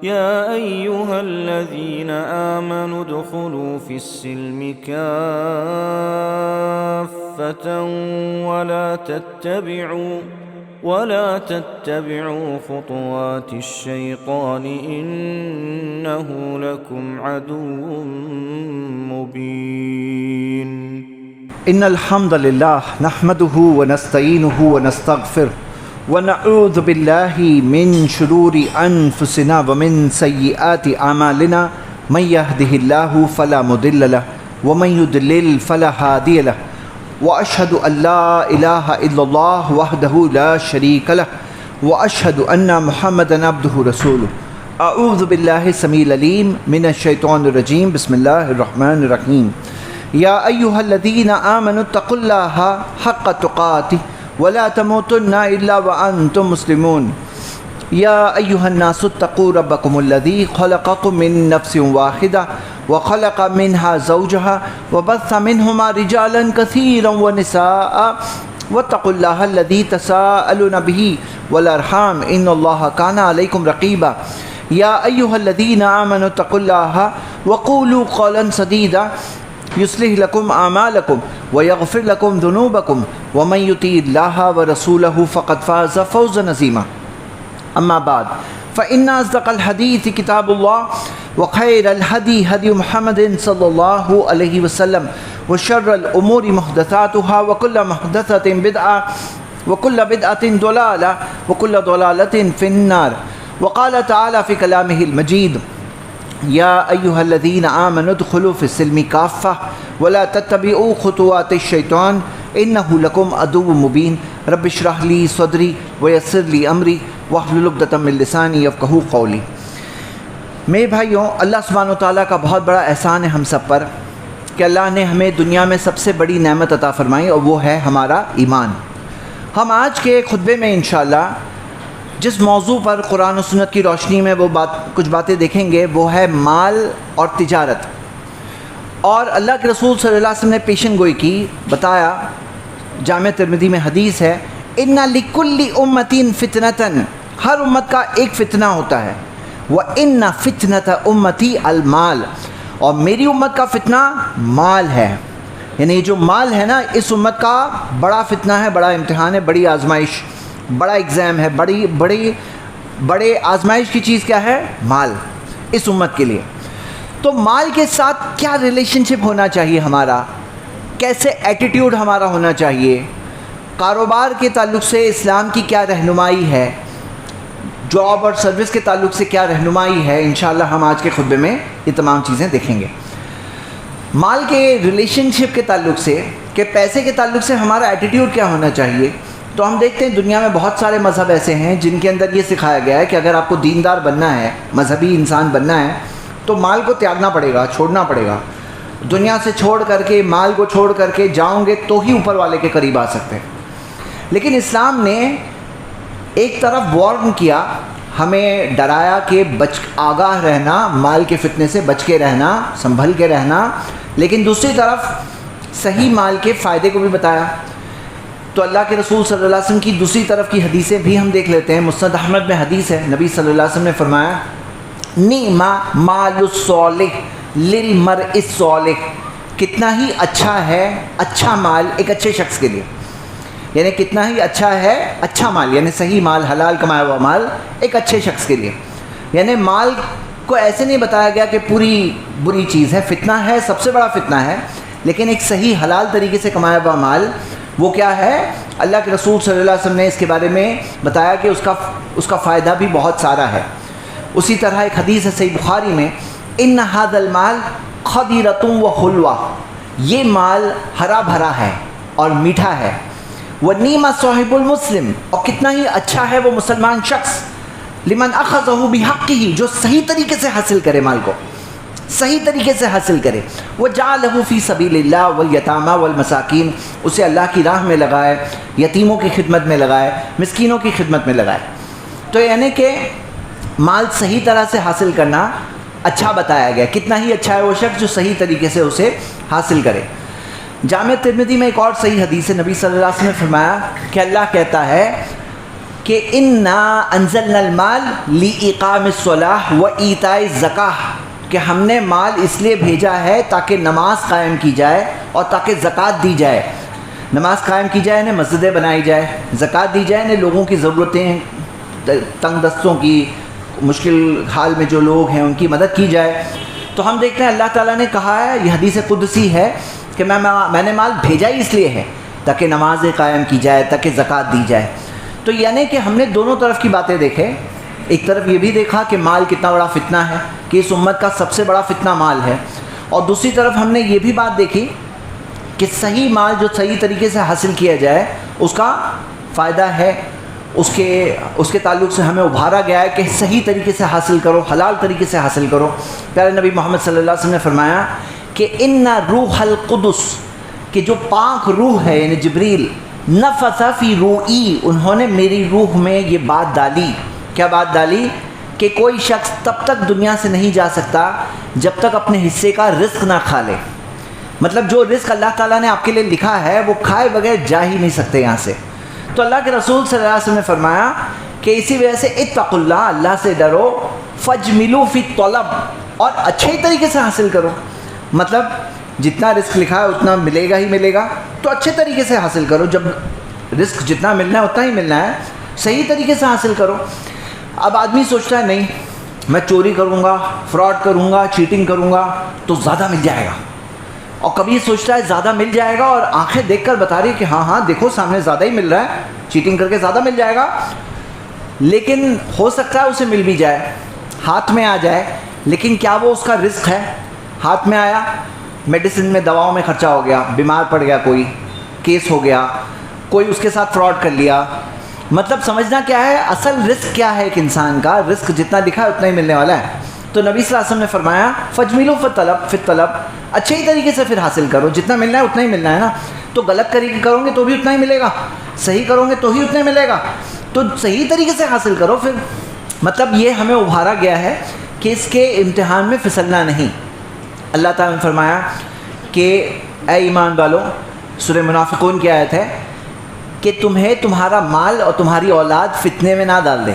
يا أيها الذين آمنوا ادخلوا في السلم كافة ولا تتبعوا خطوات الشيطان إنه لكم عدو مبين. إن الحمد لله نحمده ونستعينه ونستغفره ونعوذ بالله من شرور أنفسنا ومن سيئات أعمالنا من يهده الله فلا مضل له ومن يضلل فلا هادي له وأشهد أن لا إله إلا الله وحده لا شريك له وأشهد أن محمدا عبده ورسوله. أعوذ بالله السميع العليم من الشيطان الرجيم. بسم الله الرحمن الرحيم. يا أيها الذين آمنوا اتقوا الله حق تقاته ولا تموتن إلا وأنتم مسلمون. يا أيها الناس اتقوا ربكم الذي خلقكم من نفس واحدة وخلق منها زوجها وبث منهما رجالا كثيرا ونساء واتقوا الله الذي تساءلون به والأرحام إن الله كان عليكم رقيبا. يا أيها الذين آمنوا اتقوا الله وقولوا قولا سديدا يصلح لكم أعمالكم ويغفر لكم ذنوبكم ومن يطع الله ورسوله فقد فاز فوزا عظيما. أما بعد فإن أصدق الحديث كتاب الله وخير الهدي هدي محمد صلى الله عليه وسلم وشر الأمور محدثاتها وكل محدثة بدعة وكل بدعة ضلالة وكل ضلالة في النار. وقال تعالى في كلامه المجيد يا أيها الذين آمنوا ادخلوا في السلم كافة ولا تتبعوا خطوات الشيطان إنه لكم عدو مبين. رب اشرح لي صدري ويسر لي أمري واحلل عقدة من لساني يفقهوا قولي. میرے بھائیوں، اللہ سبحانہ و تعالیٰ کا بہت بڑا احسان ہے ہم سب پر کہ اللہ نے ہمیں دنیا میں سب سے بڑی نعمت عطا فرمائی اور وہ ہے ہمارا ایمان. ہم آج کے خطبے میں انشاءاللہ جس موضوع پر قرآن و سنت کی روشنی میں کچھ باتیں دیکھیں گے وہ ہے مال اور تجارت. اور اللہ کے رسول صلی اللہ علیہ وسلم نے پیشن گوئی کی، بتایا، جامع ترمذی میں حدیث ہے، ان لکل امۃ فتنۃ، ہر امت کا ایک فتنہ ہوتا ہے، وان فتنۃ امتی المال، اور میری امت کا فتنہ مال ہے. یعنی جو مال ہے نا، اس امت کا بڑا فتنہ ہے، بڑا امتحان ہے، بڑی آزمائش، بڑا ایگزام ہے، بڑے آزمائش کی چیز کیا ہے؟ مال، اس امت کے لیے. تو مال کے ساتھ کیا ریلیشن شپ ہونا چاہیے ہمارا، کیسے ایٹیٹیوڈ ہمارا ہونا چاہیے، کاروبار کے تعلق سے اسلام کی کیا رہنمائی ہے، جاب اور سروس کے تعلق سے کیا رہنمائی ہے، انشاءاللہ ہم آج کے خطبے میں یہ تمام چیزیں دیکھیں گے. مال کے ریلیشن شپ کے تعلق سے، کہ پیسے کے تعلق سے ہمارا ایٹیٹیوڈ کیا ہونا چاہیے، تو ہم دیکھتے ہیں دنیا میں بہت سارے مذہب ایسے ہیں جن کے اندر یہ سکھایا گیا ہے کہ اگر آپ کو دیندار بننا ہے، مذہبی انسان بننا ہے، تو مال کو تیاگنا پڑے گا، چھوڑنا پڑے گا. دنیا سے چھوڑ کر کے، مال کو چھوڑ کر کے جاؤں گے تو ہی اوپر والے کے قریب آ سکتے ہیں. لیکن اسلام نے ایک طرف وارن کیا، ہمیں ڈرایا کہ آگاہ رہنا، مال کے فتنے سے بچ کے رہنا، سنبھل کے رہنا، لیکن دوسری طرف صحیح مال کے فائدے کو بھی بتایا. تو اللہ کے رسول صلی اللہ علیہ وسلم کی دوسری طرف کی حدیثیں بھی ہم دیکھ لیتے ہیں. مسند احمد میں حدیث ہے، نبی صلی اللہ علیہ وسلم نے فرمایا نعم مال الصالح للمرء الصالح، کتنا ہی اچھا ہے اچھا مال ایک اچھے شخص کے لیے. یعنی کتنا ہی اچھا ہے اچھا مال، یعنی صحیح مال، حلال کمایا ہوا مال ایک اچھے شخص کے لیے. یعنی مال کو ایسے نہیں بتایا گیا کہ پوری بری چیز ہے، فتنہ ہے، سب سے بڑا فتنہ ہے، لیکن ایک صحیح حلال طریقے سے کمایا ہوا مال وہ کیا ہے؟ اللہ کے رسول صلی اللہ علیہ وسلم نے اس کے بارے میں بتایا کہ اس کا فائدہ بھی بہت سارا ہے. اسی طرح ایک حدیث ہے صحیح بخاری میں، ان ھذا المال خضرۃ وحلوہ، یہ مال ہرا بھرا ہے اور میٹھا ہے. ونعم صاحب المسلم، اور کتنا ہی اچھا ہے وہ مسلمان شخص، لمن اخذہ بحقہ، جو صحیح طریقے سے حاصل کرے مال کو، صحیح طریقے سے حاصل کرے. وجعلہ فی سبیل اللہ والیتامى والمساکین، اسے اللہ کی راہ میں لگائے، یتیموں کی خدمت میں لگائے، مسکینوں کی خدمت میں لگائے. تو یعنی کہ مال صحیح طرح سے حاصل کرنا اچھا بتایا گیا. کتنا ہی اچھا ہے وہ شخص جو صحیح طریقے سے اسے حاصل کرے. جامع ترمذی میں ایک اور صحیح حدیث ہے، نبی صلی اللہ علیہ وسلم نے فرمایا کہ اللہ کہتا ہے کہ کہ انا انزلنا المال لاقام الصلاۃ و ایتاء الزکاۃ، کہ ہم نے مال اس لیے بھیجا ہے تاکہ نماز قائم کی جائے اور تاکہ زکوٰۃ دی جائے. نماز قائم کی جائے انہیں مسجدیں بنائی جائے، زکوٰۃ دی جائے انہیں لوگوں کی ضرورتیں، تنگ دستوں کی، مشکل حال میں جو لوگ ہیں ان کی مدد کی جائے. تو ہم دیکھتے ہیں اللہ تعالیٰ نے کہا ہے، یہ حدیث قدسی ہے کہ میں نے مال بھیجا ہی اس لیے ہے تاکہ نمازیں قائم کی جائے، تاکہ زکوٰۃ دی جائے. تو یعنی کہ ہم نے دونوں طرف کی باتیں دیکھیں. ایک طرف یہ بھی دیکھا کہ مال کتنا بڑا فتنہ ہے، کہ اس امت کا سب سے بڑا فتنہ مال ہے، اور دوسری طرف ہم نے یہ بھی بات دیکھی کہ صحیح مال جو صحیح طریقے سے حاصل کیا جائے اس کا فائدہ ہے. اس کے تعلق سے ہمیں ابھارا گیا ہے کہ صحیح طریقے سے حاصل کرو، حلال طریقے سے حاصل کرو. پیارے نبی محمد صلی اللہ علیہ وسلم نے فرمایا کہ ان روح القدس، کہ جو پاک روح ہے یعنی جبریل، نفث فی روعی، انہوں نے میری روح میں یہ بات ڈالی. کیا بات ڈالی؟ کہ کوئی شخص تب تک دنیا سے نہیں جا سکتا جب تک اپنے حصے کا رزق نہ کھا لے. مطلب جو رزق اللہ تعالیٰ نے آپ کے لیے لکھا ہے وہ کھائے بغیر جا ہی نہیں سکتے یہاں سے. تو اللہ کے رسول صلی اللہ علیہ وسلم نے فرمایا کہ اسی وجہ سے اتقوا اللہ، اللہ سے ڈرو، فاجملوا فی الطلب، اور اچھے طریقے سے حاصل کرو. مطلب جتنا رزق لکھا ہے اتنا ملے گا ہی ملے گا، تو اچھے طریقے سے حاصل کرو. جب رزق جتنا ملنا ہے اتنا ہی ملنا ہے، صحیح طریقے سے حاصل کرو. اب آدمی سوچتا ہے نہیں میں چوری کروں گا، فراڈ کروں گا، چیٹنگ کروں گا تو زیادہ مل جائے گا، اور کبھی سوچتا ہے زیادہ مل جائے گا اور آنکھیں دیکھ کر بتا رہی ہے کہ ہاں دیکھو سامنے زیادہ ہی مل رہا ہے، چیٹنگ کر کے زیادہ مل جائے گا. لیکن ہو سکتا ہے اسے مل بھی جائے، ہاتھ میں آ جائے، لیکن کیا وہ اس کا رزق ہے؟ ہاتھ میں آیا، میڈیسن میں دواؤں میں خرچہ ہو گیا، بیمار پڑ گیا، کوئی کیس ہو گیا، کوئی اس کے ساتھ فراڈ کر لیا. مطلب سمجھنا کیا ہے، اصل رزق کیا ہے ایک انسان کا؟ رزق جتنا لکھا ہے اتنا ہی ملنے والا ہے. تو نبی صلی اللہ علیہ وسلم نے فرمایا فجملوا فی الطلب، اچھے ہی طریقے سے پھر حاصل کرو، جتنا ملنا ہے اتنا ہی ملنا ہے نا. تو غلط کرو گے تو بھی اتنا ہی ملے گا، صحیح کرو گے تو ہی اتنا ہی ملے گا. تو صحیح طریقے سے حاصل کرو پھر. مطلب یہ ہمیں ابھارا گیا ہے کہ اس کے امتحان میں پھسلنا نہیں. اللہ تعالیٰ نے فرمایا کہ اے ایمان والو، سورہ منافقون کی آیت ہے کہ تمہیں تمہارا مال اور تمہاری اولاد فتنے میں نہ ڈال دے.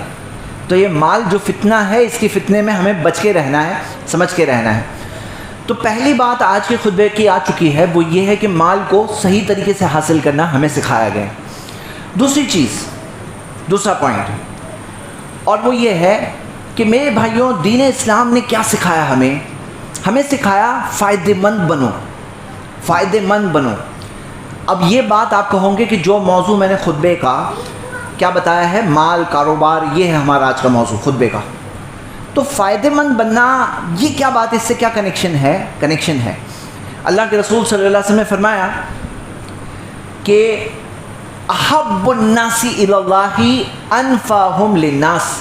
تو یہ مال جو فتنہ ہے، اس کی فتنے میں ہمیں بچ کے رہنا ہے، سمجھ کے رہنا ہے. تو پہلی بات آج کے خطبے کی آ چکی ہے، وہ یہ ہے کہ مال کو صحیح طریقے سے حاصل کرنا ہمیں سکھایا گیا. دوسری چیز، دوسرا پوائنٹ، اور وہ یہ ہے کہ میرے بھائیوں، دین اسلام نے کیا سکھایا ہمیں سکھایا فائدہ مند بنو، فائدہ مند بنو. اب یہ بات آپ کہوں گے کہ جو موضوع میں نے خطبے کا کیا بتایا ہے، مال، کاروبار، یہ ہے ہمارا آج کا موضوع خطبے کا. تو فائدہ مند بننا، یہ کیا بات، اس سے کیا کنیکشن ہے؟ اللہ کے رسول صلی اللہ علیہ وسلم نے فرمایا کہ احب الناس الی اللہ انفعہم للناس،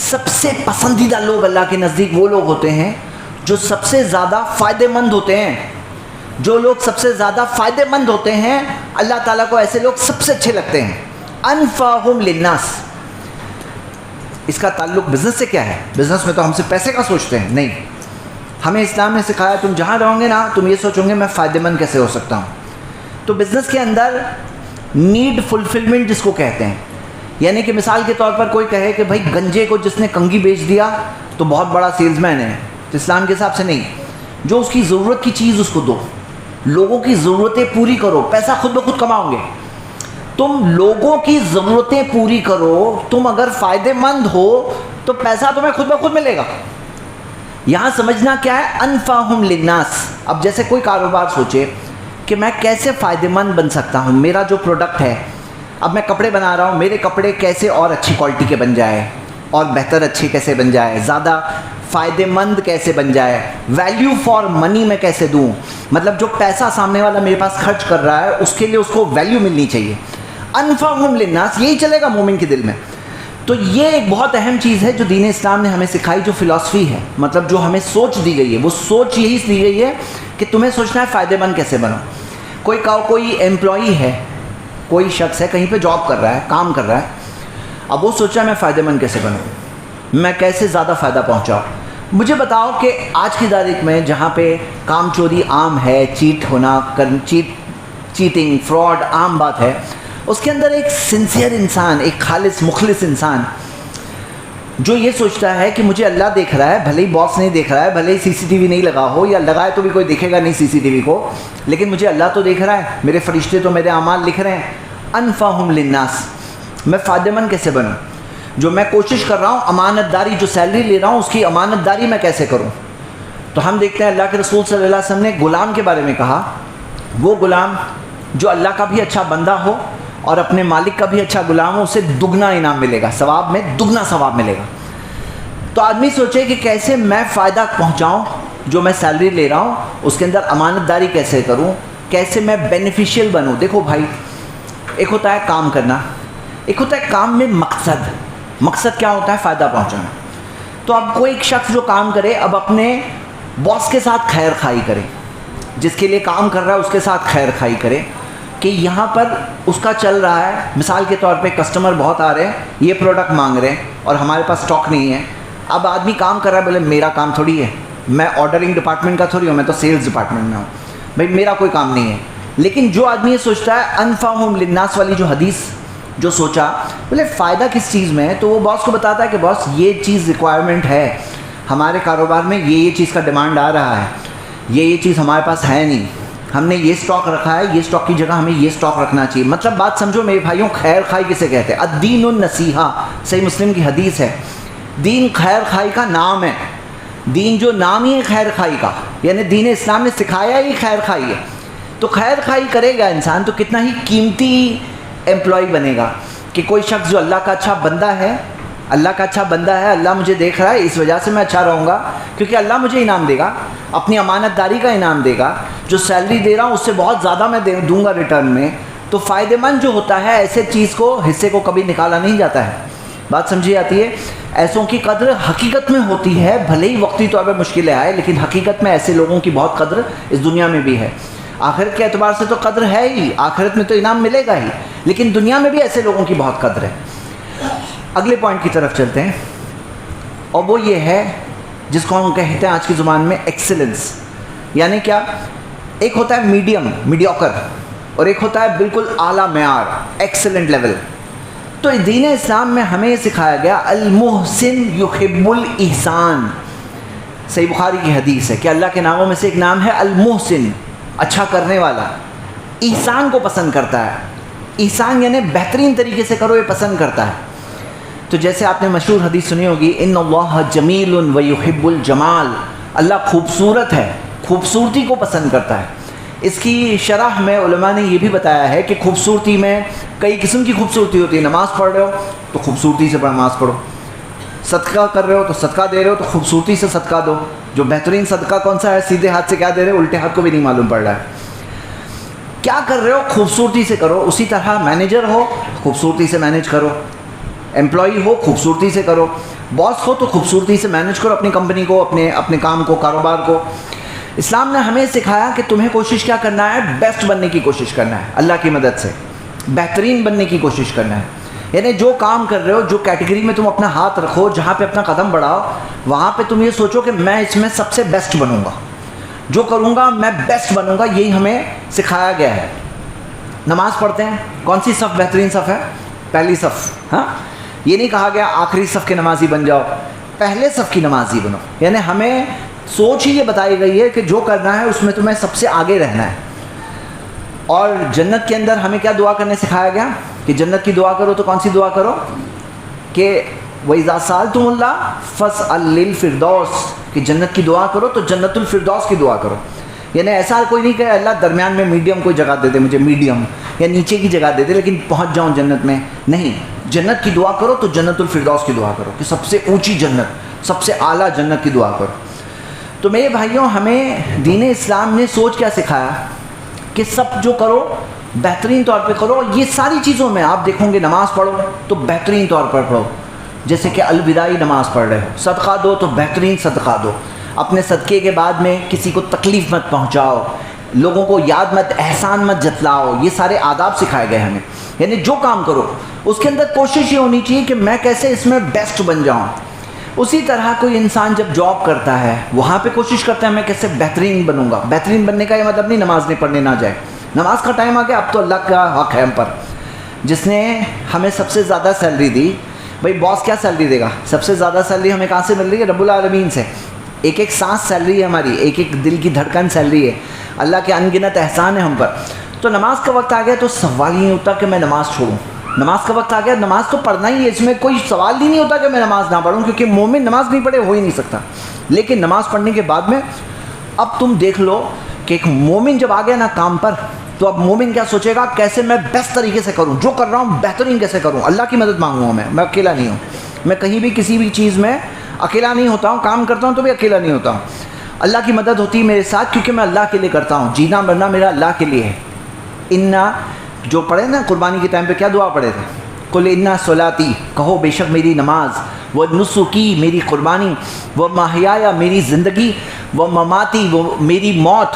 سب سے پسندیدہ لوگ اللہ کے نزدیک وہ لوگ ہوتے ہیں جو سب سے زیادہ فائدہ مند ہوتے ہیں. جو لوگ سب سے زیادہ فائدہ مند ہوتے ہیں، اللہ تعالیٰ کو ایسے لوگ سب سے اچھے لگتے ہیں. انفعہم للناس، اس کا تعلق بزنس سے کیا ہے؟ بزنس میں تو ہم سے پیسے کا سوچتے ہیں، نہیں. ہمیں اسلام نے سکھایا تم جہاں رہو گے نا، تم یہ سوچو گے میں فائدہ مند کیسے ہو سکتا ہوں. تو بزنس کے اندر نیڈ فلفلمنٹ جس کو کہتے ہیں، یعنی کہ مثال کے طور پر کوئی کہے کہ بھائی گنجے کو جس نے کنگھی بیچ دیا تو بہت بڑا سیلز مین ہے. تو اسلام کے حساب سے نہیں، جو اس کی ضرورت کی چیز اس کو دو، لوگوں کی ضرورتیں پوری کرو، پیسہ خود بخود کماؤ گے. تم لوگوں کی ضرورتیں پوری کرو، تم اگر فائدہ مند ہو تو پیسہ تمہیں خود بخود ملے گا. یہاں سمجھنا کیا ہے، انفعہم للناس. اب جیسے کوئی کاروبار سوچے کہ میں کیسے فائدہ مند بن سکتا ہوں، میرا جو پروڈکٹ ہے، اب میں کپڑے بنا رہا ہوں، میرے کپڑے کیسے اور اچھی کوالٹی کے بن جائے، اور بہتر اچھے کیسے بن جائے، زیادہ فائدہ مند کیسے بن جائے، ویلیو فار منی میں کیسے دوں. مطلب جو پیسہ سامنے والا میرے پاس خرچ کر رہا ہے اس کے لیے اس کو ویلیو ملنی چاہیے. انفعہم للناس، یہی چلے گا مومن کے دل میں. تو یہ ایک بہت اہم چیز ہے جو دین اسلام نے ہمیں سکھائی، جو فلسفی ہے، مطلب جو ہمیں سوچ دی گئی ہے، وہ سوچ یہی دی گئی ہے کہ تمہیں سوچنا ہے فائدہ مند کیسے بنو. کوئی ایمپلائی ہے، کوئی شخص ہے کہیں پہ جاب کر رہا ہے، کام کر رہا ہے، اب وہ سوچا میں فائدہ مند کیسے بنوں، میں کیسے زیادہ فائدہ پہنچاؤں. مجھے بتاؤ کہ آج کی تاریخ میں جہاں پہ کام چوری عام ہے، چیٹ ہونا، چیٹنگ، فراڈ عام بات ہے، اس کے اندر ایک سنسیئر انسان، ایک خالص مخلص انسان جو یہ سوچتا ہے کہ مجھے اللہ دیکھ رہا ہے، بھلے ہی باس نہیں دیکھ رہا ہے، بھلے ہی سی سی ٹی وی نہیں لگا ہو، یا لگائے تو بھی کوئی دیکھے گا نہیں سی سی ٹی وی کو، لیکن مجھے اللہ تو دیکھ رہا ہے، میرے فرشتے تو میرے اعمال لکھ رہے ہیں. انفعہم للناس، میں فائدہ مند کیسے بنوں؟ جو میں کوشش کر رہا ہوں امانت داری، جو سیلری لے رہا ہوں اس کی امانت داری میں کیسے کروں؟ تو ہم دیکھتے ہیں اللہ کے رسول صلی اللہ علیہ وسلم نے غلام کے بارے میں کہا، وہ غلام جو اللہ کا بھی اچھا بندہ ہو اور اپنے مالک کا بھی اچھا غلام ہو، اسے دگنا انعام ملے گا، ثواب میں دگنا ثواب ملے گا. تو آدمی سوچے کہ کیسے میں فائدہ پہنچاؤں، جو میں سیلری لے رہا ہوں اس کے اندر امانت داری کیسے کروں، کیسے میں بینیفیشیل بنوں. دیکھو بھائی، ایک ہوتا ہے کام کرنا، ایک ہوتا ہے کام میں مقصد. مقصد کیا ہوتا ہے؟ فائدہ پہنچانا. تو اب کوئی ایک شخص جو کام کرے، اب اپنے باس کے ساتھ خیر خائی کرے، جس کے لیے کام کر رہا ہے اس کے ساتھ خیر خائی کرے کہ یہاں پر اس کا چل رہا ہے، مثال کے طور پہ کسٹمر بہت آ رہے ہیں، یہ پروڈکٹ مانگ رہے ہیں اور ہمارے پاس اسٹاک نہیں ہے. اب آدمی کام کر رہا ہے، بولے میرا کام تھوڑی ہے، میں آرڈرنگ ڈپارٹمنٹ کا تھوڑی ہوں، میں تو سیلز ڈپارٹمنٹ میں ہوں، بھائی میرا کوئی کام نہیں ہے. لیکن جو آدمی یہ سوچتا ہے انفعہم للناس والی جو حدیث جو سوچا، بولے فائدہ کس چیز میں ہے، تو وہ باس کو بتاتا ہے کہ باس یہ چیز ریکوائرمنٹ ہے ہمارے کاروبار میں، یہ چیز کا ڈیمانڈ آ رہا ہے، یہ چیز ہمارے پاس ہے نہیں، ہم نے یہ سٹاک رکھا ہے، یہ سٹاک کی جگہ ہمیں یہ سٹاک رکھنا چاہیے. مطلب بات سمجھو میرے بھائیوں، خیر خائی کسے کہتے ہیں؟ الدین النصیحہ، صحیح مسلم کی حدیث ہے. دین خیر خائی کا نام ہے. دین جو نام ہی ہے خیر خائی کا، یعنی دین اسلام نے سکھایا ہی خیر خائی ہے. تو خیر خائی کرے گا انسان تو کتنا ہی قیمتی امپلائی بنے گا کہ کوئی شخص جو اللہ کا اچھا بندہ ہے، اللہ کا اچھا بندہ ہے، اللہ مجھے دیکھ رہا ہے، اس وجہ سے میں اچھا رہوں گا، کیونکہ اللہ مجھے انعام دے گا، اپنی امانت داری کا انعام دے گا، جو سیلری دے رہا ہوں اس سے بہت زیادہ میں دوں گا ریٹرن میں. تو فائدہ مند جو ہوتا ہے، ایسے چیز کو، حصے کو کبھی نکالا نہیں جاتا ہے. بات سمجھی آتی ہے؟ ایسوں کی قدر حقیقت میں ہوتی ہے، بھلے ہی وقتی طور پہ مشکلیں آئے، لیکن حقیقت میں ایسے لوگوں کی بہت قدر اس دنیا میں بھی ہے. آخرت کے اعتبار سے تو قدر ہے ہی، آخرت میں تو انعام ملے گا ہی، لیکن دنیا میں بھی ایسے لوگوں کی بہت قدر ہے. اگلے پوائنٹ کی طرف چلتے ہیں، اور وہ یہ ہے جس کو ہم کہتے ہیں آج کی زبان میں ایکسلنس. یعنی کیا؟ ایک ہوتا ہے میڈیم، میڈیوکر، اور ایک ہوتا ہے بالکل اعلیٰ معیار، ایکسلنٹ لیول. تو دین اسلام میں ہمیں یہ سکھایا گیا المحسن یحب الاحسان. صحیح بخاری کی حدیث ہے کہ اللہ کے ناموں میں سے ایک نام ہے المحسن، اچھا کرنے والا. احسان کو پسند کرتا ہے. احسان یعنی بہترین طریقے سے کرو، یہ پسند کرتا ہے. تو جیسے آپ نے مشہور حدیث سنی ہوگی، ان اللہ جمیل ویحب الجمال، اللہ خوبصورت ہے، خوبصورتی کو پسند کرتا ہے. اس کی شرح میں علماء نے یہ بھی بتایا ہے کہ خوبصورتی میں کئی قسم کی خوبصورتی ہوتی ہے. نماز پڑھ رہے ہو تو خوبصورتی سے نماز پڑھو، صدقہ کر رہے ہو تو صدقہ دے رہے ہو تو خوبصورتی سے صدقہ دو. جو بہترین صدقہ کون سا ہے؟ سیدھے ہاتھ سے کیا دے رہے ہو، الٹے ہاتھ کو بھی نہیں معلوم پڑ رہا ہے. کیا کر رہے ہو خوبصورتی سے کرو. اسی طرح مینیجر ہو خوبصورتی سے مینیج کرو، امپلائی ہو خوبصورتی سے کرو، باس ہو تو خوبصورتی سے مینیج کرو اپنی کمپنی کو، اپنے کام کو، کاروبار کو. اسلام نے ہمیں سکھایا کہ تمہیں کوشش کیا کرنا ہے؟ بیسٹ بننے کی کوشش کرنا ہے، اللہ کی مدد سے بہترین بننے کی کوشش کرنا ہے. یعنی جو کام کر رہے ہو، جو کیٹیگری میں تم اپنا ہاتھ رکھو، جہاں پہ اپنا قدم بڑھاؤ، وہاں پہ تم یہ سوچو کہ میں اس میں سب سے بیسٹ بنوں گا، جو کروں گا میں بیسٹ بنوں گا. یہی ہمیں سکھایا گیا ہے. نماز پڑھتے ہیں، کون سی صف بہترین صف ہے؟ پہلی صف. ہاں، یہ نہیں کہا گیا آخری صف کے نمازی بن جاؤ، پہلے صف کی نمازی بنو. یعنی ہمیں سوچ ہی یہ بتائی گئی ہے کہ جو کرنا ہے اس میں تمہیں سب سے آگے رہنا ہے. اور جنت کے اندر ہمیں کیا دعا کرنے سکھایا گیا کہ جنت کی دعا کرو تو کون سی دعا کرو کہ وَإِذَا سَأَلْتُمُ اللَّهَ فَاسْأَلُوا الْفِرْدَوْسَ، کہ جنت کی دعا کرو تو جنت الفردوس کی دعا کرو. یعنی ایسا کوئی نہیں کہ اللہ درمیان میں میڈیم کوئی جگہ دے دے مجھے، میڈیم یا نیچے کی جگہ دے دے لیکن پہنچ جاؤں جنت میں. نہیں، جنت کی دعا کرو تو جنت الفردوس کی دعا کرو کہ سب سے اونچی جنت، سب سے اعلیٰ جنت کی دعا کرو. تو میرے بھائیوں، ہمیں دین اسلام نے سوچ کیا سکھایا کہ سب جو کرو بہترین طور پہ کرو. یہ ساری چیزوں میں آپ دیکھو گے، نماز پڑھو تو بہترین طور پر پڑھو، جیسے کہ الوداعی نماز پڑھ رہے ہو. صدقہ دو تو بہترین صدقہ دو. اپنے صدقے کے بعد میں کسی کو تکلیف مت پہنچاؤ، لوگوں کو یاد مت، احسان مت جتلاؤ. یہ سارے آداب سکھائے گئے ہمیں. یعنی جو کام کرو اس کے اندر کوشش یہ ہونی چاہیے کہ میں کیسے اس میں بیسٹ بن جاؤں. اسی طرح کوئی انسان جب جاب کرتا ہے وہاں پہ کوشش کرتا ہے میں کیسے بہترین بنوں گا. بہترین بننے کا یہ مطلب نہیں نماز نہیں پڑھنے نہ جائے. نماز کا ٹائم آ گیا، اب تو اللہ کا حق ہے ہم پر، جس نے ہمیں سب سے زیادہ سیلری دی. بھائی باس کیا سیلری دے گا؟ سب سے زیادہ سیلری ہمیں کہاں سے مل رہی ہے؟ رب العالمین سے. ایک ایک سانس سیلری ہے ہماری، ایک ایک دل کی دھڑکن سیلری ہے. اللہ کے ان گنت احسان ہے ہم پر. تو نماز کا وقت آ گیا تو سوال ہی نہیں ہوتا کہ میں نماز چھوڑوں. نماز کا وقت آ گیا، نماز تو پڑھنا ہی ہے، اس میں کوئی سوال ہی نہیں ہوتا کہ میں نماز نہ پڑھوں، کیونکہ مومن نماز نہیں پڑھے ہو ہی نہیں سکتا. لیکن نماز پڑھنے کے بعد میں اب تم دیکھ لو کہ ایک مومن جب آ گیا نا کام پر، تو اب مومن کیا سوچے گا؟ کیسے میں بیسٹ طریقے سے کروں، جو کر رہا ہوں بہترین کیسے کروں. اللہ کی مدد مانگوں. میں اکیلا نہیں ہوں. میں کہیں بھی کسی بھی چیز میں اکیلا نہیں ہوتا ہوں. کام کرتا ہوں تو بھی اکیلا نہیں ہوتا ہوں. اللہ کی مدد ہوتی ہے میرے ساتھ، کیونکہ میں اللہ کے لیے کرتا ہوں. جینا مرنا میرا اللہ کے لیے ہے. انا جو پڑھے نا قربانی کے ٹائم پہ کیا دعا پڑھے تھے؟ قل انا صلاتی، کہو بے شک میری نماز، وہ نسکی میری قربانی، وہ محیایا میری زندگی، وہ مماتی وہ میری موت،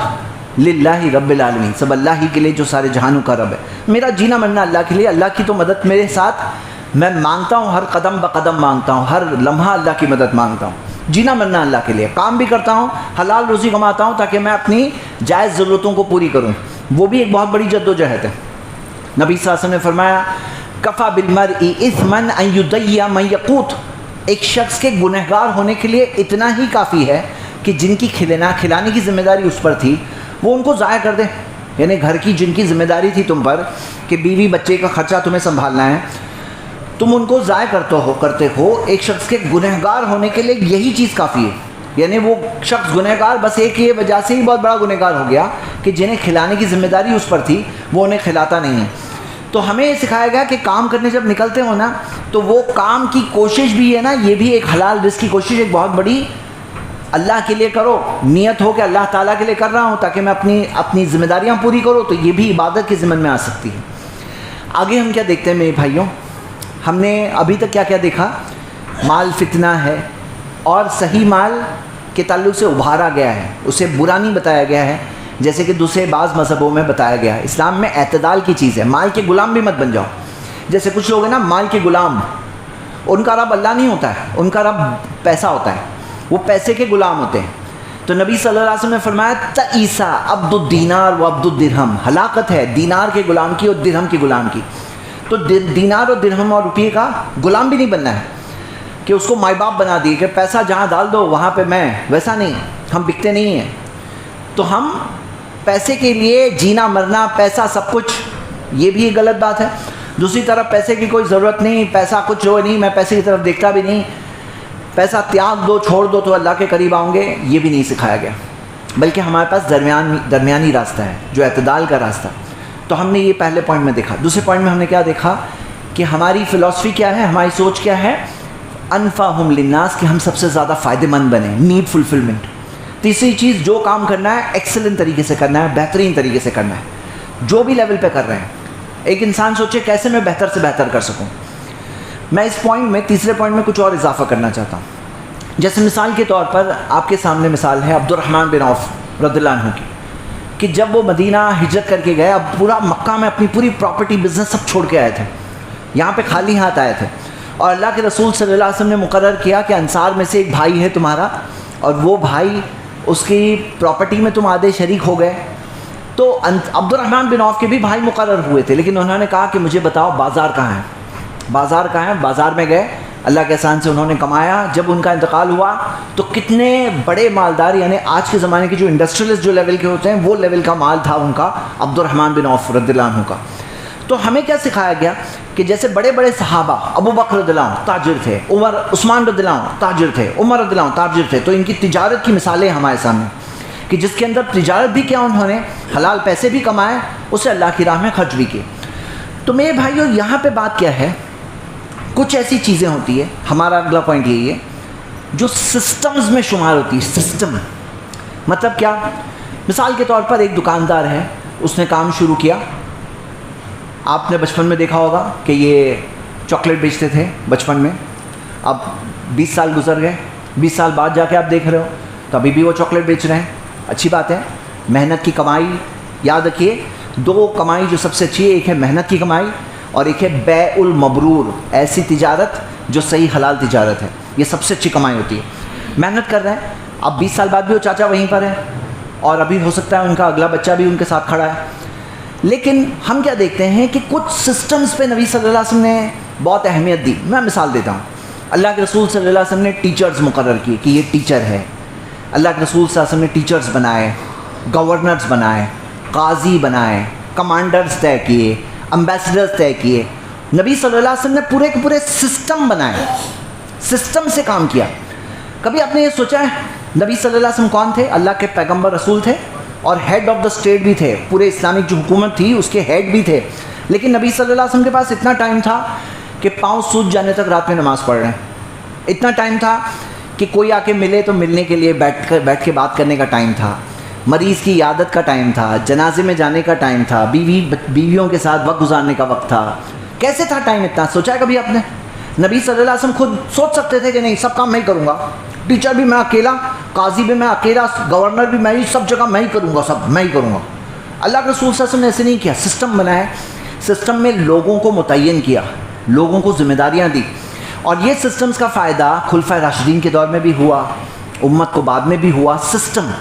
للہ رب العالمین، سب اللہ ہی کے لیے جو سارے جہانوں کا رب ہے. میرا جینا مرنا اللہ کے لیے. اللہ کی تو مدد میرے ساتھ میں مانگتا ہوں، ہر قدم بقدم مانگتا ہوں، ہر لمحہ اللہ کی مدد مانگتا ہوں. جینا مرنا اللہ کے لیے. کام بھی کرتا ہوں، حلال روزی کماتا ہوں تاکہ میں اپنی جائز ضرورتوں کو پوری کروں. وہ بھی ایک بہت بڑی جد و جہد ہے. نبی صلی اللہ علیہ وسلم نے فرمایا کفا بالمرء اثما ان یضیع من یقوت، ایک شخص کے گنہگار ہونے کے لیے اتنا ہی کافی ہے کہ جن کی کھلانے کی ذمہ داری اس پر تھی وہ ان کو ضائع کر دے. یعنی گھر کی جن کی ذمہ داری تھی تم پر کہ بیوی بچے کا خرچہ تمہیں سنبھالنا ہے، تم ان کو ضائع کرتے ہو. ایک شخص کے گنہگار ہونے کے لیے یہی چیز کافی ہے. یعنی وہ شخص گنہگار بس ایک یہ وجہ سے ہی بہت بڑا گنہگار ہو گیا کہ جنہیں کھلانے کی ذمہ داری اس پر تھی وہ انہیں کھلاتا نہیں ہے. تو ہمیں یہ سکھایا گیا کہ کام کرنے جب نکلتے ہو نا تو وہ کام کی کوشش بھی ہے نا، یہ بھی ایک حلال رزق کی کوشش ایک بہت بڑی اللہ کے لیے کرو. نیت ہو کہ اللہ تعالیٰ کے لیے کر رہا ہوں تاکہ میں اپنی ذمہ داریاں پوری کروں، تو یہ بھی عبادت کے ضمن میں آ سکتی ہے. آگے ہم کیا دیکھتے ہیں میرے بھائیوں؟ ہم نے ابھی تک کیا کیا دیکھا؟ مال فتنہ ہے اور صحیح مال کے تعلق سے ابھارا گیا ہے، اسے برا نہیں بتایا گیا ہے جیسے کہ دوسرے بعض مذہبوں میں بتایا گیا ہے. اسلام میں اعتدال کی چیز ہے. مال کے غلام بھی مت بن جاؤ. جیسے کچھ لوگ ہیں نا مال کے غلام، ان کا رب اللہ نہیں ہوتا ہے، ان کا رب پیسہ ہوتا ہے، وہ پیسے کے غلام ہوتے ہیں. تو نبی صلی اللہ علیہ وسلم نے فرمایا تعیسا عبد الدینار و عبد الدرہم، ہلاکت ہے دینار کے غلام کی اور درہم کے غلام کی. تو دینار اور درہم اور روپیے کا غلام بھی نہیں بننا ہے کہ اس کو مائی باپ بنا دیے کہ پیسہ جہاں ڈال دو وہاں پہ میں. ویسا نہیں، ہم بکتے نہیں ہیں. تو ہم پیسے کے لیے جینا مرنا، پیسہ سب کچھ، یہ بھی ایک غلط بات ہے. دوسری طرف پیسے کی کوئی ضرورت نہیں، پیسہ کچھ ہو نہیں، میں پیسے کی طرف دیکھتا بھی نہیں، پیسہ تیاگ دو چھوڑ دو تو اللہ کے قریب آؤں گے، یہ بھی نہیں سکھایا گیا. بلکہ ہمارے پاس درمیانی راستہ ہے جو اعتدال کا راستہ. تو ہم نے یہ پہلے پوائنٹ میں دیکھا. دوسرے پوائنٹ میں ہم نے کیا دیکھا کہ ہماری فلسفی کیا ہے، ہماری سوچ کیا ہے؟ انفعہم للناس، کہ ہم سب سے زیادہ فائدہ مند بنیں، نیڈ فلفلمنٹ. تیسری چیز، جو کام کرنا ہے ایکسلنٹ طریقے سے کرنا ہے، بہترین طریقے سے کرنا ہے، جو بھی لیول پہ کر رہے ہیں. ایک انسان سوچے کیسے میں بہتر سے بہتر کر سکوں. میں اس پوائنٹ میں، تیسرے پوائنٹ میں کچھ اور اضافہ کرنا چاہتا ہوں. جیسے مثال کے طور پر آپ کے سامنے مثال ہے عبد الرحمن بن عوف رضی اللہ عنہ کی، کہ جب وہ مدینہ ہجرت کر کے گئے، اب پورا مکہ میں اپنی پوری پراپرٹی بزنس سب چھوڑ کے آئے تھے، یہاں پہ خالی ہاتھ آئے تھے. اور اللہ کے رسول صلی اللہ علیہ وسلم نے مقرر کیا کہ انصار میں سے ایک بھائی ہے تمہارا، اور وہ بھائی اس کی پراپرٹی میں تم آدھے شریک ہو گئے. تو عبد الرحمن بن عوف کے بھی بھائی مقرر ہوئے تھے، لیکن انہوں نے کہا کہ مجھے بتاؤ بازار کہاں ہے، بازار کہاں ہے. بازار میں گئے، اللہ کے احسان سے انہوں نے کمایا. جب ان کا انتقال ہوا تو کتنے بڑے مالدار، یعنی آج کے زمانے کے جو انڈسٹریلسٹ جو لیول کے ہوتے ہیں وہ لیول کا مال تھا ان کا، عبد الرحمن بن عوف رضی اللہ عنہ کا. تو ہمیں کیا سکھایا گیا کہ جیسے بڑے بڑے صحابہ، ابو بکر رضی اللہ عنہ تاجر تھے، عثمان رضی اللہ عنہ تاجر تھے، عمر رضی اللہ عنہ تاجر تھے. تو ان کی تجارت کی مثالیں ہمارے سامنے کہ جس کے اندر تجارت بھی کیا، انہوں نے حلال پیسے بھی کمائے، اسے اللہ کی راہ میں خرچ بھی کیے. تو میرے بھائیو یہاں پہ بات کیا ہے، کچھ ایسی چیزیں ہوتی ہے، ہمارا اگلا پوائنٹ یہی ہے، جو سسٹمز میں شمار ہوتی ہے. سسٹم مطلب کیا؟ مثال کے طور پر ایک دکاندار ہے، اس نے کام شروع کیا. آپ نے بچپن میں دیکھا ہوگا کہ یہ چاکلیٹ بیچتے تھے بچپن میں. اب 20 سال گزر گئے، 20 سال بعد جا کے آپ دیکھ رہے ہو تو ابھی بھی وہ چاکلیٹ بیچ رہے ہیں. اچھی بات ہے، محنت کی کمائی. یاد رکھیے دو کمائی جو سب سے اچھی ہے، ایک ہے محنت کی کمائی اور ایک ہے بیع المبرور، ایسی تجارت جو صحیح حلال تجارت ہے. یہ سب سے اچھی کمائی ہوتی ہے. محنت کر رہے ہیں، اب 20 سال بعد بھی وہ چاچا وہیں پر ہے اور ابھی ہو سکتا ہے ان کا اگلا بچہ بھی ان کے ساتھ کھڑا ہے. لیکن ہم کیا دیکھتے ہیں کہ کچھ سسٹمز پہ نبی صلی اللہ علیہ وسلم نے بہت اہمیت دی. میں مثال دیتا ہوں. اللہ کے رسول صلی اللہ علیہ وسلم نے ٹیچرز مقرر کیے کہ یہ ٹیچر ہے. اللہ کے رسول صلی اللہ علیہ وسلم نے ٹیچرز بنائے, گورنرز بنائے, قاضی بنائے, کمانڈرز طے کیے, امبیسڈرز طے کیے. نبی صلی اللہ علیہ وسلم نے پورے کے پورے سسٹم بنائے, سسٹم سے کام کیا. کبھی آپ نے یہ سوچا ہے نبی صلی اللہ علیہ وسلم کون تھے؟ اللہ کے پیغمبر رسول تھے اور ہیڈ آف دا اسٹیٹ بھی تھے, پورے اسلامک جو حکومت تھی اس کے ہیڈ بھی تھے. لیکن نبی صلی اللہ علیہ وسلم کے پاس اتنا ٹائم تھا کہ پاؤں سوج جانے تک رات میں نماز پڑھ رہے ہیں. اتنا ٹائم تھا کہ کوئی آ کے ملے تو ملنے کے لیے بیٹھ کے بات کرنے کا ٹائم تھا, مریض کی عیادت کا ٹائم تھا, جنازے میں جانے کا ٹائم تھا, بیویوں کے ساتھ وقت گزارنے کا وقت تھا. کیسے تھا ٹائم اتنا؟ سوچا ہے کبھی آپ نے؟ نبی صلی اللہ علیہ وسلم خود سوچ سکتے تھے کہ نہیں سب کام میں ہی کروں گا, ٹیچر بھی میں اکیلا, قاضی بھی میں اکیلا, گورنر بھی میں ہی, سب جگہ میں ہی کروں گا, سب میں ہی کروں گا. اللہ کے رسول صلی اللہ علیہ وسلم نے ایسے نہیں کیا. سسٹم بنایا, سسٹم میں لوگوں کو متعین کیا, لوگوں کو ذمہ داریاں دی. اور یہ سسٹمز کا فائدہ خلفائے راشدین کے دور میں بھی ہوا, امت کو بعد میں بھی ہوا. سسٹم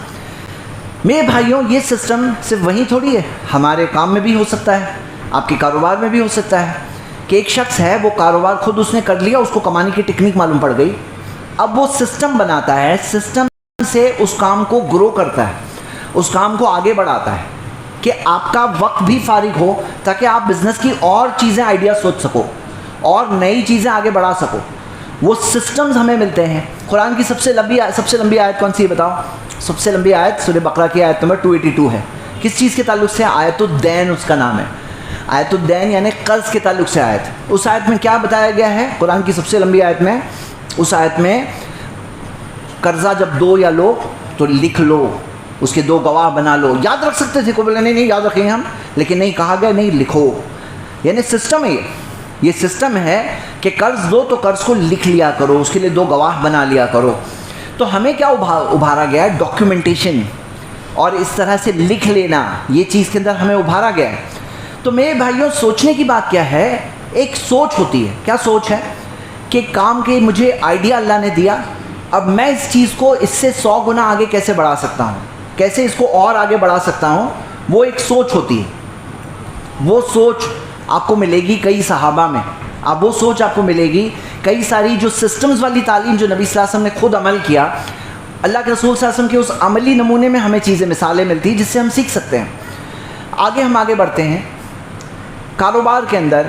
میرے بھائیوں, یہ سسٹم صرف وہیں تھوڑی ہے, ہمارے کام میں بھی ہو سکتا ہے, آپ کے کاروبار میں بھی ہو سکتا ہے کہ ایک شخص ہے وہ کاروبار خود اس نے کر لیا, اس کو کمانے کی ٹیکنیک معلوم پڑ گئی, اب وہ سسٹم بناتا ہے, سسٹم سے اس کام کو گرو کرتا ہے, اس کام کو آگے بڑھاتا ہے کہ آپ کا وقت بھی فارغ ہو تاکہ آپ بزنس کی اور چیزیں آئیڈیا سوچ سکو اور نئی چیزیں آگے بڑھا سکو. وہ سسٹمز ہمیں ملتے ہیں. قرآن کی سب سے لمبی آیت کون سی ہے بتاؤ؟ سب سے لمبی آیت سورہ بقرہ کی آیت نمبر 282 ہے. کس چیز کے تعلق سے؟ آیت الدین اس کا نام ہے. آیت الدین یعنی قرض کے تعلق سے آیت. اس آیت میں کیا بتایا گیا ہے؟ قرآن کی سب سے لمبی آیت میں, اس آیت میں قرضہ جب دو یا لو تو لکھ لو, اس کے 2 گواہ بنا لو. یاد رکھ سکتے تھے, کوئی بولے نہیں یاد رکھیں گے ہم, لیکن نہیں, کہا گیا نہیں لکھو. یعنی سسٹم ہے یہ سسٹم ہے کہ قرض دو تو قرض کو لکھ لیا کرو, اس کے لیے 2 گواہ بنا لیا کرو. تو ہمیں کیا ابھارا گیا ہے؟ ڈاکیومنٹیشن, اور اس طرح سے لکھ لینا, یہ چیز کے اندر ہمیں ابھارا گیا ہے. تو میرے بھائیوں, سوچنے کی بات کیا ہے؟ ایک سوچ ہوتی ہے. کیا سوچ ہے؟ کہ کام کے مجھے آئیڈیا اللہ نے دیا, اب میں اس چیز کو اس سے 100 گنا آگے کیسے بڑھا سکتا ہوں, کیسے اس کو اور آگے بڑھا سکتا ہوں. وہ ایک سوچ ہوتی ہے. وہ سوچ آپ کو ملے گی کئی صحابہ میں, اب وہ سوچ آپ کو ملے گی کئی ساری جو سسٹمز والی تعلیم جو نبی صلی اللہ علیہ وسلم نے خود عمل کیا. اللہ کے رسول صلی اللہ علیہ وسلم کے اس عملی نمونے میں ہمیں چیزیں, مثالیں ملتی جس سے ہم سیکھ سکتے ہیں. ہم آگے بڑھتے ہیں. کاروبار کے اندر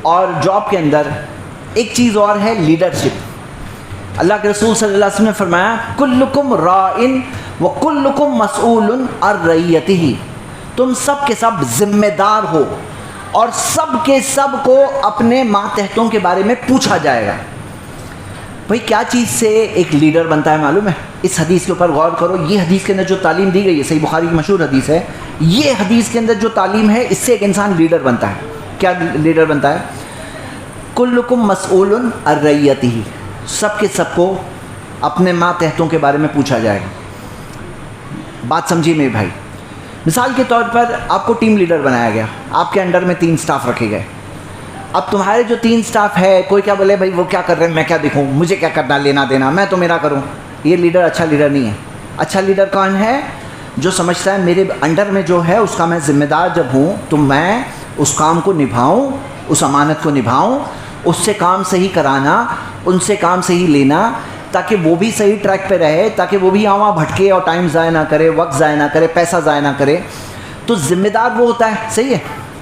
اور جاب کے اندر ایک چیز اور ہے, لیڈرشپ. اللہ کے رسول صلی اللہ علیہ وسلم نے فرمایا کلکم راعن وکلکم مسئول عن رعیتہ, تم سب کے سب ذمہ دار ہو اور سب کے سب کو اپنے ماتحتوں کے بارے میں پوچھا جائے گا. بھئی کیا چیز سے ایک لیڈر بنتا ہے معلوم ہے؟ اس حدیث کے اوپر غور کرو. یہ حدیث کے اندر جو تعلیم دی گئی ہے, صحیح بخاری کی مشہور حدیث ہے, یہ حدیث کے اندر جو تعلیم ہے اس سے ایک انسان لیڈر بنتا ہے. کیا لیڈر بنتا ہے؟ کلکم مسئول عن رعیتہ, سب کے سب کو اپنے ماتحتوں کے بارے میں پوچھا جائے گا. بات سمجھیے میرے بھائی. مثال کے طور پر آپ کو ٹیم لیڈر بنایا گیا, آپ کے انڈر میں 3 سٹاف رکھے گئے. اب تمہارے جو 3 سٹاف ہے, کوئی کیا بولے بھائی وہ کیا کر رہے ہیں, میں کیا دیکھوں, مجھے کیا کرنا لینا دینا, میں تو میرا کروں. یہ لیڈر اچھا لیڈر نہیں ہے. اچھا لیڈر کون ہے؟ جو سمجھتا ہے میرے انڈر میں جو ہے اس کا میں ذمہ دار جب ہوں تو میں اس کام کو نبھاؤں, اس امانت کو نبھاؤں, اس سے کام صحیح کرانا, ان سے کام صحیح لینا, تاکہ وہ بھی صحیح ٹریک پہ رہے, تاکہ وہ بھی وہاں بھٹکے اور ٹائم ضائع نہ کرے, وقت ضائع نہ کرے, پیسہ ضائع نہ کرے. تو ذمہ دار وہ ہوتا ہے, صحیح ہے.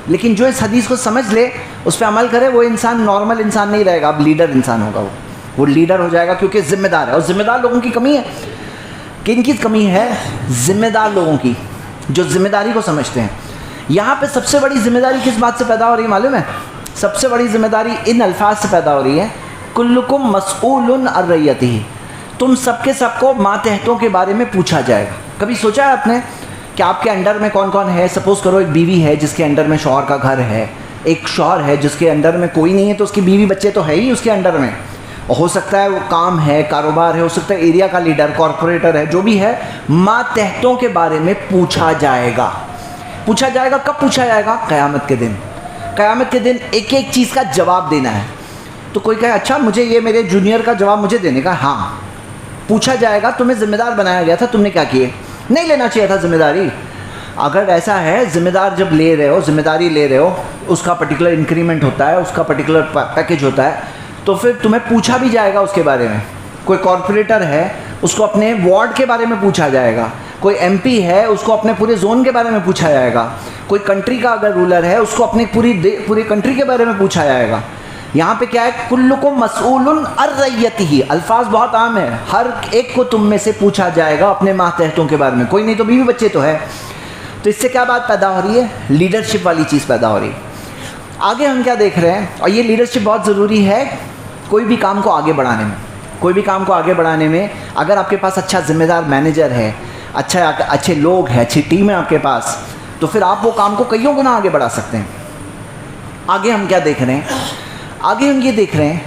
لیکن جو اس حدیث کو سمجھ لے, اس پہ عمل کرے, وہ انسان نارمل انسان نہیں رہے گا, اب لیڈر انسان ہوگا. وہ لیڈر ہو جائے گا کیونکہ ذمہ دار ہے. اور ذمہ دار لوگوں کی کمی ہے. کن کی کمی ہے؟ ذمہ دار لوگوں کی, جو ذمہ داری کو سمجھتے ہیں. یہاں پہ سب سے بڑی ذمہ داری کس بات سے پیدا ہو رہی ہے معلوم ہے؟ سب سے بڑی ذمہ داری ان الفاظ سے پیدا ہو رہی ہے, کلکم مسئول عن رعیتہ, تم سب کے سب کو ماتحتوں کے بارے میں پوچھا جائے گا. کبھی سوچا ہے آپ نے کہ آپ کے انڈر میں کون کون ہے؟ سپوز کرو ایک بیوی ہے جس کے انڈر میں شوہر کا گھر ہے, ایک شوہر ہے جس کے انڈر میں کوئی نہیں ہے تو اس کی بیوی بچے تو ہے ہی اس کے انڈر میں. ہو سکتا ہے وہ کام ہے, کاروبار ہے, ہو سکتا ہے ایریا کا لیڈر, کارپوریٹر ہے, جو بھی ہے, ماتحتوں کے بارے میں پوچھا جائے گا. پوچھا جائے گا. کب پوچھا جائے گا؟ قیامت کے دن. قیامت کے دن ایک ایک چیز کا جواب دینا ہے. تو کوئی کہے اچھا مجھے یہ میرے جونیئر کا جواب مجھے دینے کا, ہاں پوچھا جائے گا. تمہیں ذمہ دار بنایا گیا تھا, تم نے کیا کیے؟ نہیں لینا چاہیے تھا ذمہ داری. اگر ایسا ہے ذمہ دار جب لے رہے ہو، ذمہ داری لے رہے ہو، اس کا پرٹیکولر انکریمنٹ ہوتا ہے، اس کا پرٹیکولر پیکیج ہوتا ہے، تو پھر تمہیں پوچھا بھی جائے گا اس کے بارے میں. کوئی کارپوریٹر ہے اس کو اپنے وارڈ کے بارے میں پوچھا جائے گا، کوئی ایم پی ہے اس کو اپنے پورے زون کے بارے میں پوچھا جائے گا، کوئی کنٹری کا اگر رولر ہے اس کو اپنی پوری کنٹری کے بارے میں پوچھا جائے گا. یہاں پہ کیا ہے، کلکم مسئول عن رعیتہ، الفاظ بہت عام ہیں، ہر ایک کو تم میں سے پوچھا جائے گا اپنے ماتحتوں کے بارے میں. کوئی نہیں تو بیوی بچے تو ہے. تو اس سے کیا بات پیدا ہو رہی ہے، لیڈرشپ والی چیز پیدا ہو رہی ہے. آگے ہم کیا دیکھ رہے ہیں، اور یہ لیڈرشپ بہت ضروری ہے کوئی بھی کام کو آگے بڑھانے میں. کوئی بھی کام کو آگے بڑھانے میں اگر آپ کے پاس اچھا ذمہ دار مینیجر ہے، اچھے لوگ ہیں، اچھی ٹیم ہے آپ کے پاس، تو پھر آپ وہ کام کو کئیوں گنا آگے بڑھا سکتے ہیں. آگے ہم کیا دیکھ رہے ہیں، آگے ہم یہ دیکھ رہے ہیں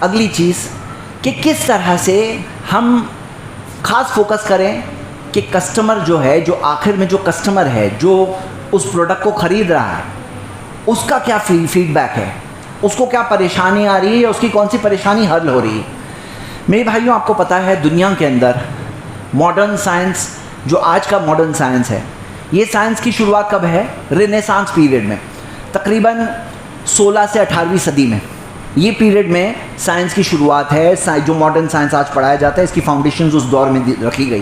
اگلی چیز کہ کس طرح سے ہم خاص فوکس کریں کہ کسٹمر جو ہے، جو آخر میں جو کسٹمر ہے جو اس پروڈکٹ کو خرید رہا ہے، اس کا کیا فیڈ بیک ہے، اس کو کیا پریشانی آ رہی ہے، اس کی کون سی پریشانی حل ہو رہی ہے. میرے بھائیوں آپ کو پتہ ہے دنیا کے اندر ماڈرن سائنس، جو آج کا ماڈرن سائنس ہے، یہ سائنس کی شروعات کب ہے، رینیسانس پیریڈ میں، تقریباً 16 سے 18ویں صدی میں. یہ پیریڈ میں سائنس کی شروعات ہے. جو ماڈرن سائنس آج پڑھایا جاتا ہے اس کی فاؤنڈیشنز اس دور میں رکھی گئی.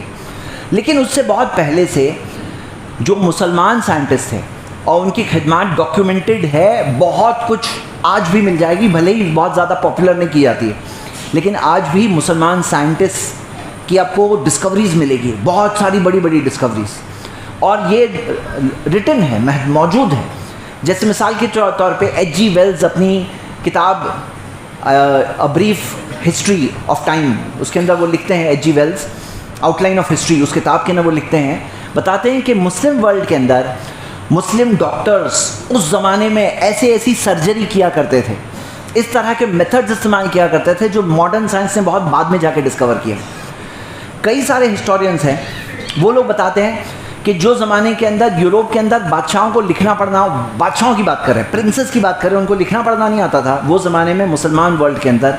لیکن اس سے بہت پہلے سے جو مسلمان سائنٹسٹ تھے اور ان کی خدمات ڈاکیومنٹڈ ہے، بہت کچھ آج بھی مل جائے گی، بھلے ہی بہت زیادہ پاپولر نہیں کی جاتی ہے، لیکن آج بھی مسلمان سائنٹسٹ کی آپ کو ڈسکوریز ملے گی، بہت ساری بڑی بڑی ڈسکوریز، اور یہ ریٹن ہے، موجود ہے. جیسے مثال کے طور پہ ایچ جی ویلز اپنی کتاب a brief history of time, اس کے اندر وہ لکھتے ہیں، H G Wells outline of history, اس کتاب کے اندر وہ لکھتے ہیں، بتاتے ہیں کہ مسلم ورلڈ کے اندر مسلم ڈاکٹرز اس زمانے میں ایسی سرجری کیا کرتے تھے، اس طرح کے میتھڈز استعمال کیا کرتے تھے جو ماڈرن سائنس نے بہت بعد میں جا کے ڈسکور کیا. کئی سارے ہسٹورینز ہیں، وہ لوگ بتاتے ہیں کہ جو زمانے کے اندر یوروپ کے اندر بادشاہوں کو لکھنا پڑھنا، بادشاہوں کی بات کریں، پرنسس کی بات کریں، ان کو لکھنا پڑھنا نہیں آتا تھا، وہ زمانے میں مسلمان ورلڈ کے اندر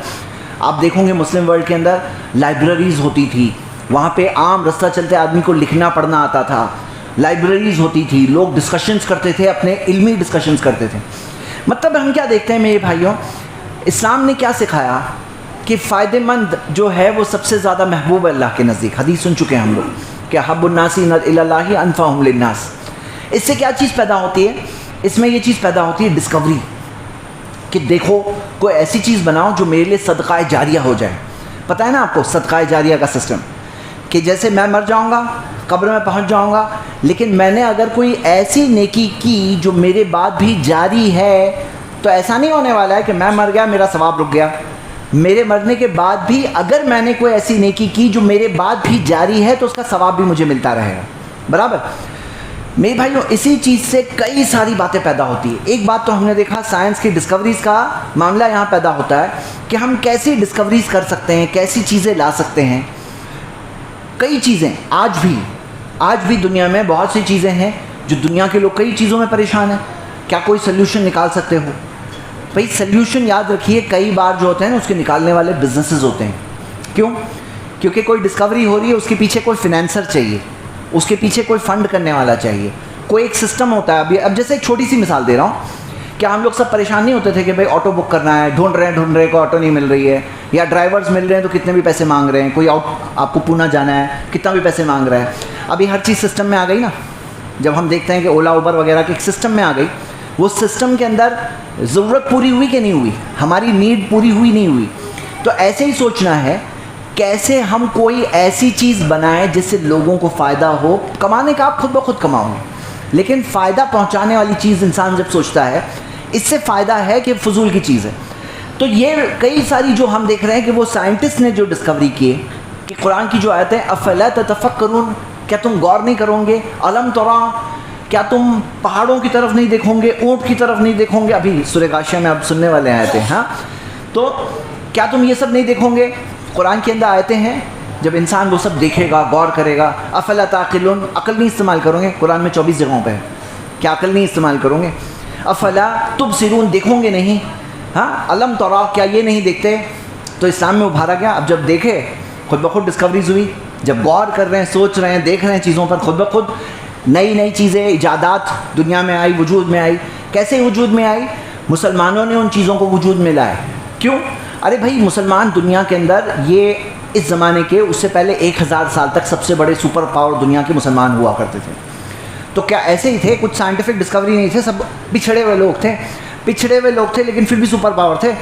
آپ دیکھوں گے مسلم ورلڈ کے اندر لائبریریز ہوتی تھی، وہاں پہ عام رستہ چلتے آدمی کو لکھنا پڑھنا آتا تھا، لائبریریز ہوتی تھی، لوگ ڈسکشنز کرتے تھے، اپنے علمی ڈسکشنز کرتے تھے. مطلب ہم کیا دیکھتے ہیں میرے بھائیوں، اسلام نے کیا سکھایا کہ فائدہ مند جو ہے وہ سب سے زیادہ محبوب ہے اللہ کے نزدیک. حدیث سن چکے ہیں ہم لوگ کہ حب الناس الی اللہ انفعهم للناس. اس سے کیا چیز پیدا ہوتی ہے، اس میں یہ چیز پیدا ہوتی ہے ڈسکوری، کہ دیکھو کوئی ایسی چیز بناؤ جو میرے لیے صدقہ جاریہ ہو جائے. پتہ ہے نا آپ کو صدقہ جاریہ کا سسٹم، کہ جیسے میں مر جاؤں گا، قبر میں پہنچ جاؤں گا، لیکن میں نے اگر کوئی ایسی نیکی کی جو میرے بعد بھی جاری ہے، تو ایسا نہیں ہونے والا ہے کہ میں مر گیا میرا ثواب رک گیا. میرے مرنے کے بعد بھی اگر میں نے کوئی ایسی نیکی کی جو میرے بعد بھی جاری ہے تو اس کا ثواب بھی مجھے ملتا رہے گا. برابر میرے بھائیوں، اسی چیز سے کئی ساری باتیں پیدا ہوتی ہیں. ایک بات تو ہم نے دیکھا، سائنس کی ڈسکوریز کا معاملہ یہاں پیدا ہوتا ہے کہ ہم کیسی ڈسکوریز کر سکتے ہیں، کیسی چیزیں لا سکتے ہیں. کئی چیزیں آج بھی دنیا میں بہت سی چیزیں ہیں جو دنیا کے لوگ کئی چیزوں میں پریشان ہیں. کیا کوئی سلیوشن نکال سکتے ہو؟ بھائی سلیوشن یاد رکھیے کئی بار جو ہوتے ہیں اس کے نکالنے والے بزنسز ہوتے ہیں. کیوں؟ کیونکہ کوئی ڈسکوری ہو رہی ہے، اس کے پیچھے کوئی فنانسر چاہیے، اس کے پیچھے کوئی فنڈ کرنے والا چاہیے، کوئی ایک سسٹم ہوتا ہے. اب جیسے ایک چھوٹی سی مثال دے رہا ہوں، کیا ہم لوگ سب پریشان نہیں ہوتے تھے کہ بھائی آٹو بک کرنا ہے، ڈھونڈ رہے کو آٹو نہیں مل رہی ہے، یا ڈرائیورز مل رہے ہیں تو کتنے بھی پیسے مانگ رہے ہیں، کوئی آپ کو پونا جانا ہے کتنا بھی پیسے مانگ رہا ہے. ابھی ہر چیز سسٹم میں آ گئی نا. جب ہم دیکھتے ہیں کہ اولا اوبر وغیرہ کے ایک سسٹم میں آ گئی، وہ سسٹم کے اندر ضرورت پوری ہوئی کہ نہیں ہوئی، ہماری نیڈ پوری ہوئی نہیں ہوئی. تو ایسے ہی سوچنا ہے کیسے ہم کوئی ایسی چیز بنائیں جس سے لوگوں کو فائدہ ہو. کمانے کا آپ خود بخود کماؤ گے، لیکن فائدہ پہنچانے والی چیز انسان جب سوچتا ہے اس سے فائدہ ہے کہ فضول کی چیز ہے. تو یہ کئی ساری جو ہم دیکھ رہے ہیں کہ وہ سائنٹسٹ نے جو ڈسکوری کیے کہ قرآن کی جو آیتیں افلا تتفکرون، کیا تم غور نہیں کرو گے، علم ترا، کیا تم پہاڑوں کی طرف نہیں دیکھو گے، اونٹ کی طرف نہیں دیکھو گے. ابھی سورہ غاشیہ میں اب سننے والے آیتیں، ہاں تو کیا تم یہ سب نہیں دیکھو گے؟ قرآن کے اندر آیتیں ہیں جب انسان وہ سب دیکھے گا، غور کرے گا. افلا تعقلون، عقل نہیں استعمال کرو گے، قرآن میں 24 جگہوں پہ ہے، کیا عقل نہیں استعمال کرو گے؟ افلا تبصرون، دیکھو گے نہیں، ہاں علم ترا، کیا یہ نہیں دیکھتے؟ تو اسلام میں ابھارا گیا. اب جب دیکھے خود بخود ڈسکوریز ہوئی، جب غور کر رہے ہیں، سوچ رہے ہیں، دیکھ رہے ہیں چیزوں پر، خود بخود نئی نئی چیزیں، ایجادات دنیا میں آئی، وجود میں آئی. کیسے وجود میں آئی؟ مسلمانوں نے ان چیزوں کو وجود میں لائے. کیوں؟ ارے بھائی مسلمان دنیا کے اندر یہ اس زمانے کے اس سے پہلے 1000 سال تک سب سے بڑے سپر پاور دنیا کے مسلمان ہوا کرتے تھے. تو کیا ایسے ہی تھے؟ کچھ سائنٹیفک ڈسکوری نہیں تھے، سب پچھڑے ہوئے لوگ تھے لیکن پھر بھی سپر پاور تھے.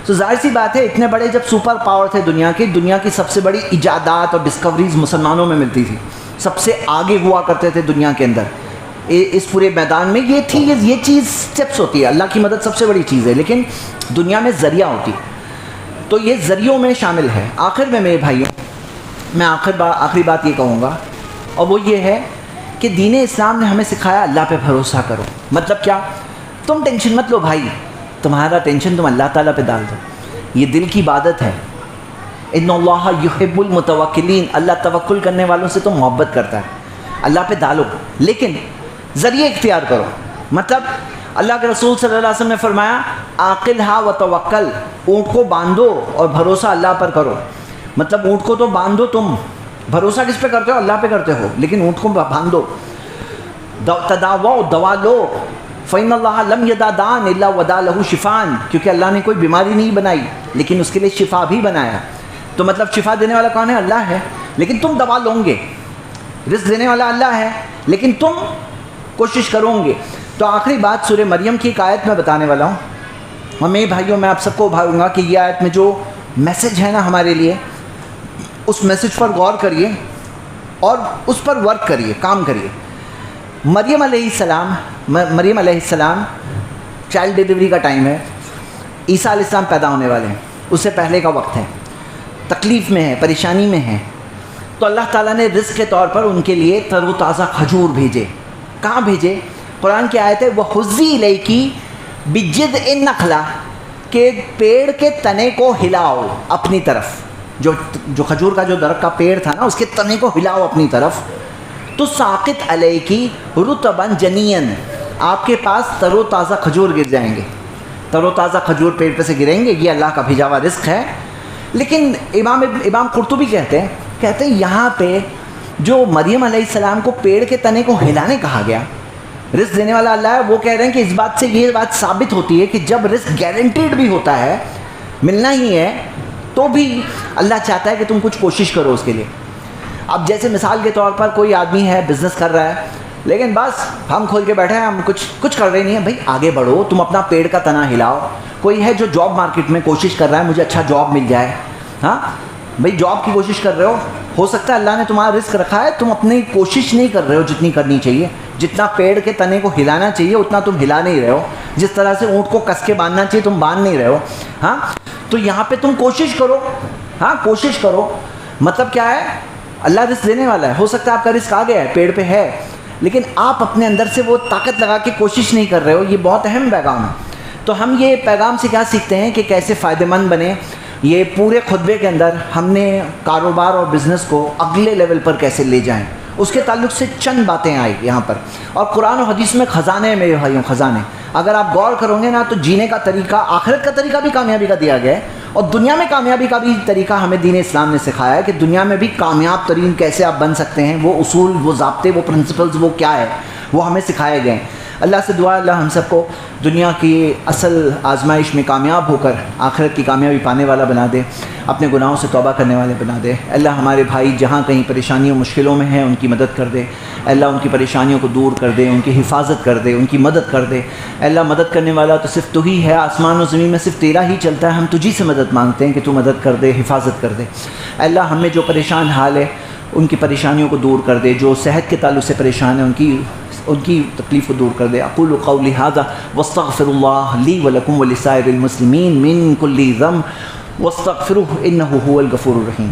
تو ظاہر سی بات ہے اتنے بڑے جب سپر پاور تھے دنیا کی سب سے بڑی ایجادات اور ڈسکوریز مسلمانوں میں ملتی تھی. سب سے آگے ہوا کرتے تھے دنیا کے اندر اس پورے میدان میں. یہ تھی یہ چیز اسٹیپس ہوتی ہے. اللہ کی مدد سب سے بڑی چیز ہے، لیکن دنیا میں ذریعہ ہوتی. تو یہ ذریعوں میں شامل ہے. آخر میں میرے بھائیوں میں آخری بات یہ کہوں گا، اور وہ یہ ہے کہ دین اسلام نے ہمیں سکھایا اللہ پہ بھروسہ کرو. مطلب کیا؟ تم ٹینشن مت لو بھائی، تمہارا ٹینشن تم اللہ تعالیٰ پہ ڈال دو. یہ دل کی عبادت ہے. ان اللہ یحب المتوکلین، اللہ توکل کرنے والوں سے تو محبت کرتا ہے. اللہ پہ ڈالو لیکن ذریعے اختیار کرو. مطلب اللہ کے رسول صلی اللہ علیہ وسلم نے فرمایا عاقلھا وتوکل، اونٹ کو باندھو اور بھروسہ اللہ پر کرو. مطلب اونٹ کو تو باندھو، تم بھروسہ کس پہ کرتے ہو؟ اللہ پہ کرتے ہو، لیکن اونٹ کو باندھو. تداووا، دوا لو. فإن اللہ لم یدع داء الا وضع له شفاء، کیونکہ اللہ نے کوئی بیماری نہیں بنائی لیکن اس کے لیے شفا بھی بنایا. تو مطلب شفا دینے والا کون ہے؟ اللہ ہے. لیکن تم دوا لو گے. رزق دینے والا اللہ ہے لیکن تم کوشش کرو گے. تو آخری بات سورہ مریم کی ایک آیت میں بتانے والا ہوں، اور میرے بھائیوں میں آپ سب کو ابھاروں گا کہ یہ آیت میں جو میسج ہے نا ہمارے لیے، اس میسج پر غور کریے اور اس پر ورک کریے، کام کریے. مریم علیہ السلام چائلڈ ڈیلیوری کا ٹائم ہے. عیسیٰ علیہ السلام پیدا ہونے والے ہیں. اس سے پہلے کا وقت ہے. تکلیف میں ہے، پریشانی میں ہے. تو اللہ تعالیٰ نے رزق کے طور پر ان کے لیے تر و تازہ کھجور بھیجے. کہاں بھیجے؟ قرآن کی آیت ہے وَحُزِّی إِلَيْكِ بِجِذْعِ النَّخْلَةِ، کہ پیڑ کے تنے کو ہلاؤ اپنی طرف. جو کھجور کا جو درخت کا پیڑ تھا نا، اس کے تنے کو ہلاؤ اپنی طرف. تو ساقط علیکی رطباً جنین، آپ کے پاس تر و تازہ کھجور گر جائیں گے. تر و تازہ کھجور پیڑ پہ سے گریں گے. یہ اللہ کا بھیجا ہوا رزق ہے. لیکن امام قرطبی کہتے ہیں یہاں پہ جو مریم علیہ السلام کو پیڑ کے تنے کو ہلانے کہا گیا، رزق دینے والا اللہ ہے. وہ کہہ رہے ہیں کہ اس بات سے یہ بات ثابت ہوتی ہے کہ جب رزق گارنٹیڈ بھی ہوتا ہے، ملنا ہی ہے، تو بھی اللہ چاہتا ہے کہ تم کچھ کوشش کرو اس کے لیے. اب جیسے مثال کے طور پر کوئی آدمی ہے، بزنس کر رہا ہے، لیکن بس ہم کھول کے بیٹھے ہیں، ہم کچھ کر رہے نہیں ہیں. بھائی آگے بڑھو، تم اپنا پیڑ کا تنا ہلاؤ. کوئی ہے جو جاب مارکیٹ میں کوشش کر رہا ہے مجھے اچھا جاب مل جائے. ہاں بھائی جاب کی کوشش کر رہے ہو سکتا ہے اللہ نے تمہارا رزق رکھا ہے، تم اپنی کوشش نہیں کر رہے ہو جتنی کرنی چاہیے. جتنا پیڑ کے تنے کو ہلانا چاہیے اتنا تم ہلا نہیں رہے ہو. جس طرح سے اونٹ کو کس کے باندھنا چاہیے تم باندھ نہیں رہے ہو. ہاں تو یہاں پہ تم کوشش کرو. ہاں کوشش کرو. مطلب کیا ہے؟ اللہ رزق دینے والا ہے. ہو سکتا ہے آپ کا رزق آ گیا ہے، پیڑ پہ ہے، لیکن آپ اپنے اندر سے وہ طاقت لگا کے کوشش نہیں کر رہے ہو. یہ بہت اہم پیغام ہے. تو ہم یہ پیغام سے کیا سیکھتے ہیں کہ کیسے فائدہ مند بنے. یہ پورے خطبے کے اندر ہم نے کاروبار اور بزنس کو اگلے لیول پر کیسے لے جائیں، اس کے تعلق سے چند باتیں آئی یہاں پر. اور قرآن و حدیث میں خزانے ہیں میرے بھائیوں، خزانے. اگر آپ غور کرو گے نا تو جینے کا طریقہ، آخرت کا طریقہ بھی کامیابی کا دیا گیا ہے، اور دنیا میں کامیابی کا بھی طریقہ ہمیں دین اسلام نے سکھایا ہے کہ دنیا میں بھی کامیاب ترین کیسے آپ بن سکتے ہیں. وہ اصول، وہ ضابطے، وہ پرنسپلز، وہ کیا ہے، وہ ہمیں سکھائے گئے ہیں. اللہ سے دعا اللہ ہم سب کو دنیا کی اصل آزمائش میں کامیاب ہو کر آخرت کی کامیابی پانے والا بنا دے، اپنے گناہوں سے توبہ کرنے والے بنا دے. اللہ ہمارے بھائی جہاں کہیں پریشانیوں مشکلوں میں ہیں ان کی مدد کر دے. اللہ ان کی پریشانیوں کو دور کر دے، ان کی حفاظت کر دے، ان کی مدد کر دے. اللہ مدد کرنے والا تو صرف تو ہی ہے. آسمان و زمین میں صرف تیرا ہی چلتا ہے. ہم تجھی سے مدد مانگتے ہیں کہ تو مدد کر دے، حفاظت کر دے. اللہ ہمیں جو پریشان حال ہے ان کی پریشانیوں کو دور کر دے. جو صحت کے تعلق سے پریشان ہیں ان کی تکلیف کو دور کر دے. اقول قولی ھذا واستغفر اللہ لی ولکم ولسائر المسلمین من کل ذنب واستغفروہ انہ ھو الغفور الرحیم.